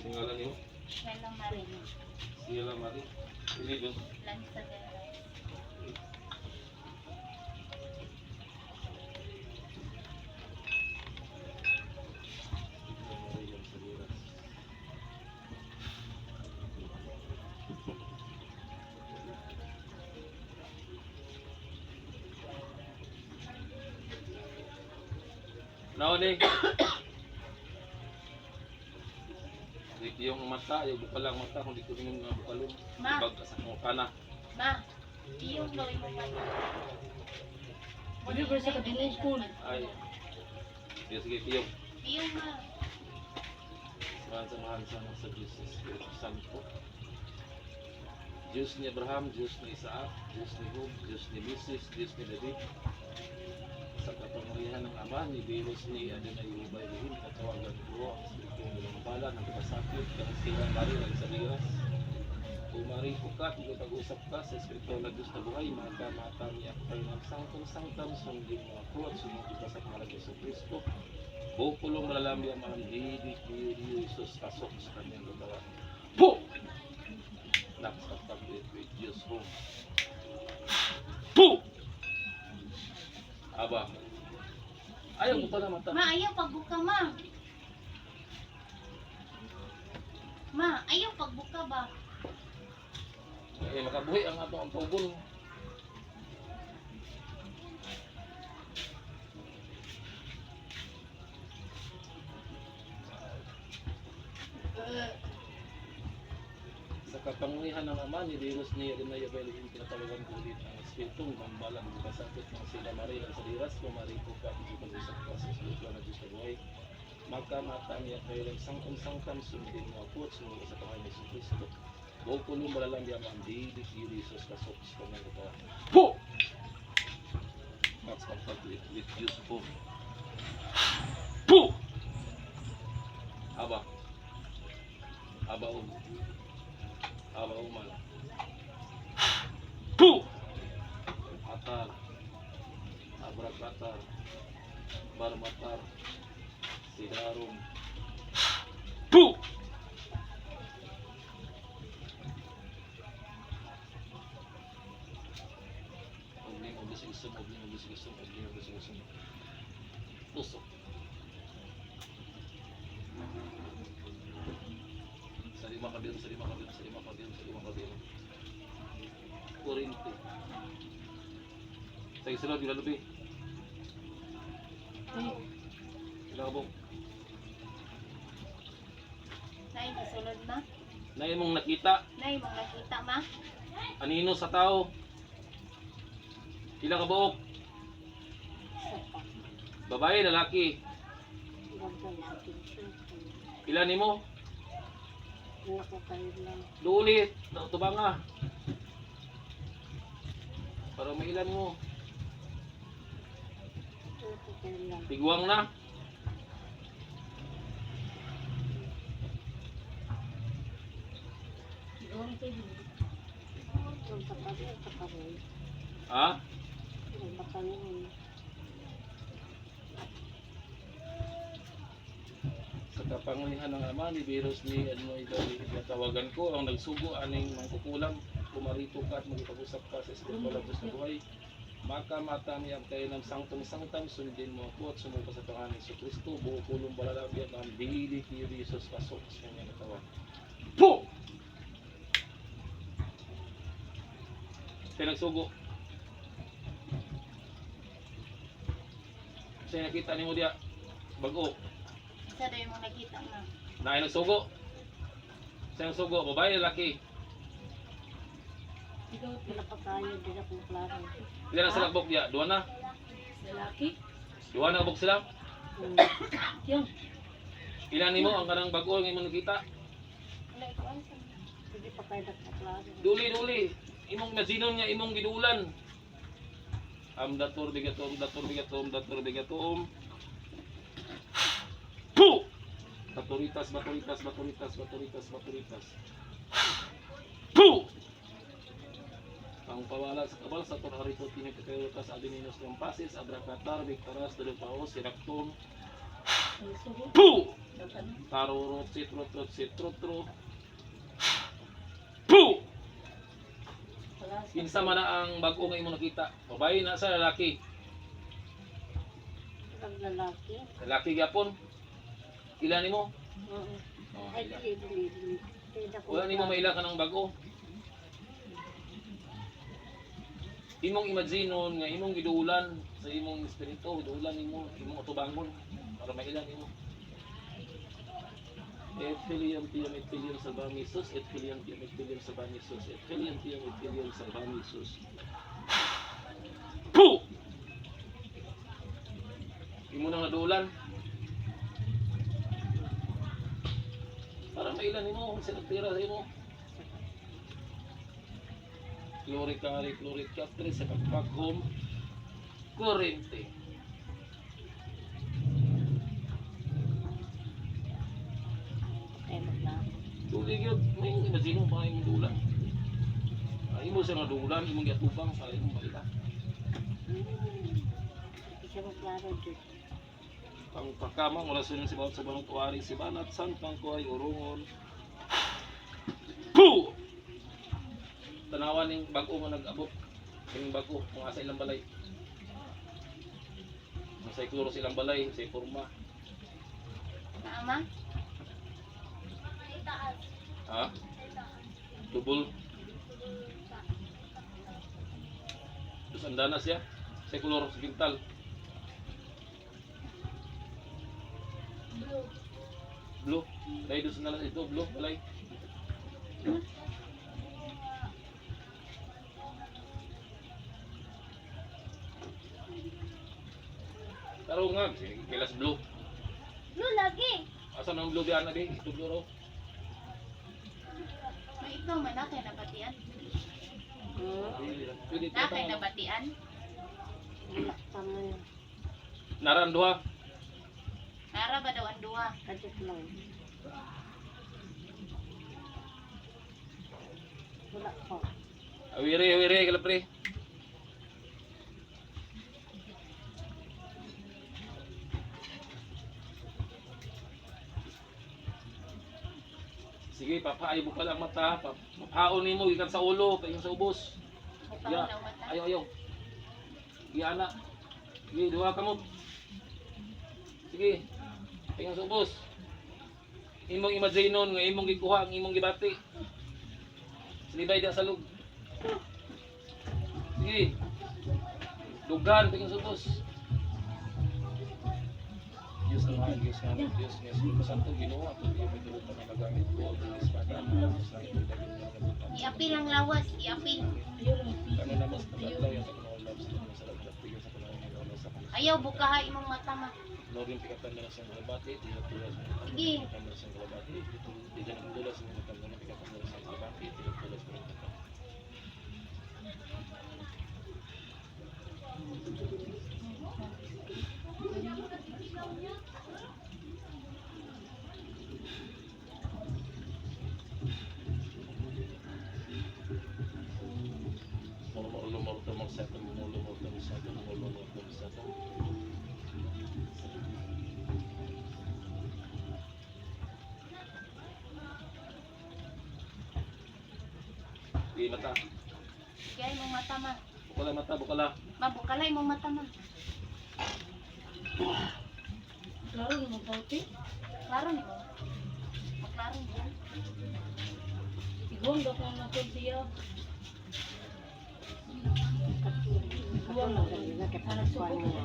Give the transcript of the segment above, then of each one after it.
Tinggalan niyo. Sheila Marie. Sheila Marie. Ini doon. Lanzadera. Naon yung mata, yung bukalang mata, kung di ko rin yung bukalong. Ma. Ibag sa mukha na. Ma, iyong loy mo pa. Hindi ba sa katilang school? Ay. Sige, piyong. Iyong ma. Samahan sa mga sa Diyos Espiritu Santo. Diyos ni Abraham, Diyos ni Isaac, Diyos ni Job, Diyos ni Moses, Diyos ni David. Sa kapangyarihan ng Ama, ni Belos ni Adonai Ubay Lihim, katawagan ko ang Espiritu ng Bala, ng kasakit, ng Sheila Marie, ng Saliras. Umari po ka, pag-usap ka sa Espiritu ng Diyos na buhay, mata niya kayo ng sangtong-sangtam, sundin mo ako at sumunod ka sa pangalan ng Kristo. Bukulong malalambi ang mga hidik ni Jesus pasok sa kanyang lugawan. Po! Nakasapag with Diyos po. Po! Aba. Ayaw mo pa na mata. Ma, ayaw pagbuka, ma. Ma, ayaw pagbuka ba? Eh, makabuhi ang ato ang pagbulo. Sa kapangyarihan ng Ama, ni Dios ni Adonai Ubay Lihim, tinatawagan ko ulit ang Espiritu, mambala ng kasakit ng Sheila Marie ng Saliras, pumarito ka, ipag-usap ka sa Espiritu ng Diyos na buhay. Magkamata niya kayo ng sangkam-sangkam, sundin mo ako at sumunod sa pangalan ng Kristo. Huwag ko nung malalang diyan ang didig ni Jesus kasok sa kanyang katawan. Po! That's completely with Diyos po. Po! Aba. Aba umal. Po! Atar. Abrakatar. Barmatar. Sidarum. Po! Tusok. Salima ka din. Kurinti. Sa isunod, yung lalubi. Ilang kabong. Nay, nasulod, ma. Nay mong nakita. Nay, mong nakita, ma. Anino sa tao. Ilang kabuok. Babae, lalaki. Ilan nimo? Dulit, tubanga. Para may ilan mo. Tiguang na. Ha? Sa kapangyarihan ng Ama, ni Belos ni Adonai Ubay, tawagan ko ang nagsugo aning mangkukulam, pumarito ka at magpag-usap ka sa Espiritu ng Diyos na buhay. Makamata niya kayo ng sangtong-sangtam, sundin mo ako at sumunod sa pangalan ng Kristo. Buo kulong balalagyan ang dilig ni Jesus pasok sa kanyang katawan. Po! Kaya nagsugo. Kasi nakita ni mo diya, bago. Isa daw yung mong nakita, ma. Naay nagsugo. Sa nagsugo, babae, lalaki. Ikaw, pinapakayo, di na kong klaro. Ilan ang salakbok diya? Duwa na? Lalaki? Duwa na kabok sila? Yung, Ilan nimo ang kanang bago ang imong nakita? hindi pa kayo nagkaklaro. Duli. Imong mazinon niya, imong gidulan. Dator bigatom. Puh! Baturitas. Puh! Ang pawala sa kabal sa torharito tinipikayutas adininos ng pasis, abrakatar, victoras, dalupaos, sirakton. Puh! Tarurot, sitrot, sitrotro. Puh! Palasa. Kinsa man na ang bago nga imo nakita? Babae na sa lalaki? Ang lalaki. Lalaki gyapon. Ilan nimo? Oo. Oh, Ay, ila. dili. Wala nimo maila ka ng bago. Imong imaginon nga imong giduulan sa imong espiritu, giduulan nimo, imong utubangon para maila nimo. Et filium tiam et filium salvami sus, et filium tiam et filium salvami sus, et filium tiam et filium salvami sus. Puh! Imo na naduulan. Para mailan nimo sa tira sa imo. Chloricari, chloricapre sa pagpaghom. Kurente. Ay, magla. Tubig yun, may imagino pa yung dulan. Imo sa nadulan, imong yatubang sa imong maila. Isa maglaro dyan. Pang pagkamang orason si bawat sa banong tuwari si banat santang ko ay urungon. Puh! Tanawan ning bago nga nag-abot. Ning bago mga sa ilang balay. Sa kloro silang balay, sa forma. Naama? Ha? Double. Terus anda na siya. Sa kloro sa kintal. Blue. Dahil doon sa nalas ito, blue, balay. Taro nga, kilas blue. Blue lagi. Asa nang blue biyan na di? Ito blue raw. May ikaw man nakay nabatian. Pwede Nakay ito. nabatian. Tama yun. Naran duha. Nara ba daw ang duha? Kadit lang. Wala pa. Awire, kala pre. Sige, papaay mo ka lang mata. Papaon ni mo, ikan sa ulo, paing sa ubos. Mukhang Ya, daw mata. ayaw. Sige, anak. Sige, duha ka mo. Sige, paing sa ubos. Imong imaginon nga imong gikuha, ang imong gibati. Silibay da sa lug. Sige. Dugan, paing sa ubos. Diyos ang mahal, Diyos nga ng Diyos, nga Espiritu Santo, ginawa, pati yung pinulot na magagamit ko, ang espada, Diyos ang ito, daging mga kabutan. Iapil ang lawas, iapil. Kano na mas nagatlaw, yung tapunaw labs, na sa labs, tigil sa panahon ng lawas sa panahon. Ayaw bukaha imong mata ma. Norin pikatan na sa kalabati, tila tulas mo ng Sige. pikatan na sa kalabati, di dyan ang dulas mo ng kalabati, pikatan na sa kalabati, tila tulas mo ng kalabati. Di mata. Kaya imong mata ma. Bukala mata, bukala. Mabukala imong mata ma. Klaro naman pauti. Klaro ni mo. Maklaro niya. Iguang daw kung natin siya. Iguang na dali na kita suwan niya.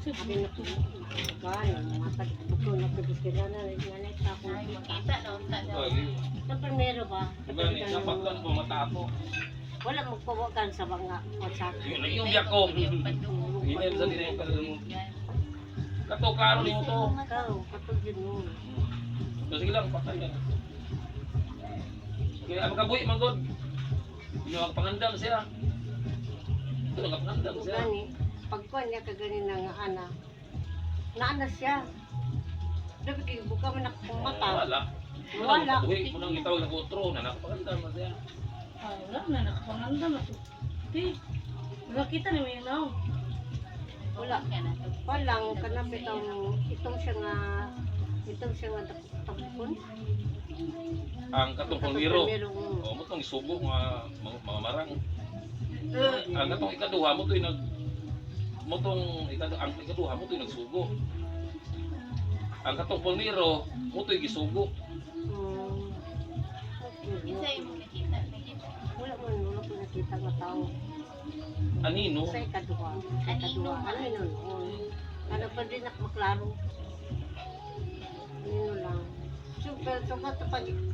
Sabi na po. Kaya, matag ko na pagkikira na rin nga na ito ako. Ay, makita na unta daw. Sa primero ba? Diba, napaklan po mata ako. Wala magpawagan sa mga kotsak. Yung biyak ko. Yung padung. Inem sa dinay ka lang. Yan. Kato, klaro ni mo to. Ikaw, katog yun mo. So, sige lang, patay ka na. Kaya ang kabuhi, manggod. Hindi makapangandam siya. Ito, nakapangandam siya. Gani, pagkuhan niya kagani na nga ana. Naana siya. Dapat kayo buka man akong mata. Wala. Wala. Kabuhi, munang itawag ng utro, na nakapangandam na siya. Ah, wala na, nakapanganda na to. Di, nakita ni may naw. Wala. Ka na to. Walang kanapit ang itong siya nga Itong siya nga tapon. Ang katong pulwiro. Merong O mo tong isugo nga mga marang. Ang katong ikaduha mo to'y nag ang ikaduha mo to'y nagsugo. Ang katong pulwiro mo to'y gisugo. Isa yung nakita. Wala ko nakita nga tao. Anino? Sa ikaduha. Ano yun? Ano pa din maklaro. Ano lang. Super,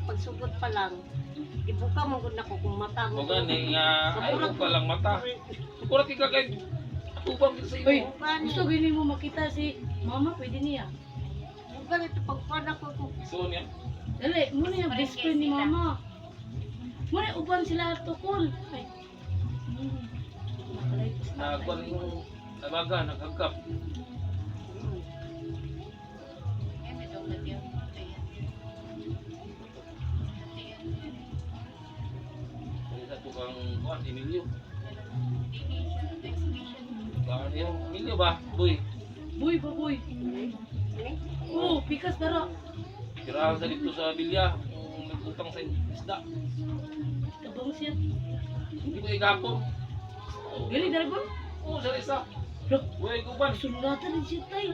pagsugot pa lang, ibuka mo gud nako kung mata mo. Mo gani nga ay mo pa lang mata. Kurat ka kay atubang sa Uy, iyo. gusto gini mo makita si mama, pwede niya. Bukan ito pagpada ko kung So niya. Dali, muna yung best friend ni mama. Muna uban sila tukol. Ay. Nakalaitos na. Nagkuan yung nabaga, naghagkap. Ay, may dogat yun. Ayan. Kaya sa tukang kuan Emilio. Exhibition. Baan yung Emilio ba? Boy. Boy, baboy. Oh, pikas dara. Tirahan sa dito sa Bilya. Yung nagutang sa isda. Tabang siya. Hindi ko igapon. Gali dara ba? Oo, sa isa. Look, Buhay ko ba? sunulatan din siya tayo.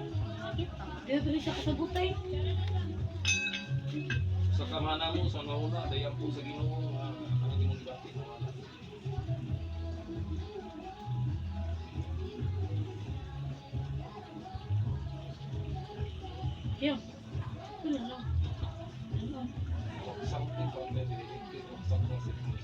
Dito rin siya kasabutay. Sa kamana mo, sa nauna, dayan po sa Ginoo. Ang hindi mong dati. Yan. Ano lang. Something from the directed of something sa Ginoo.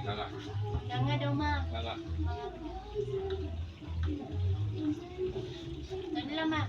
Nga. Yan nga daw, ma. Nga. Doon lang, ma.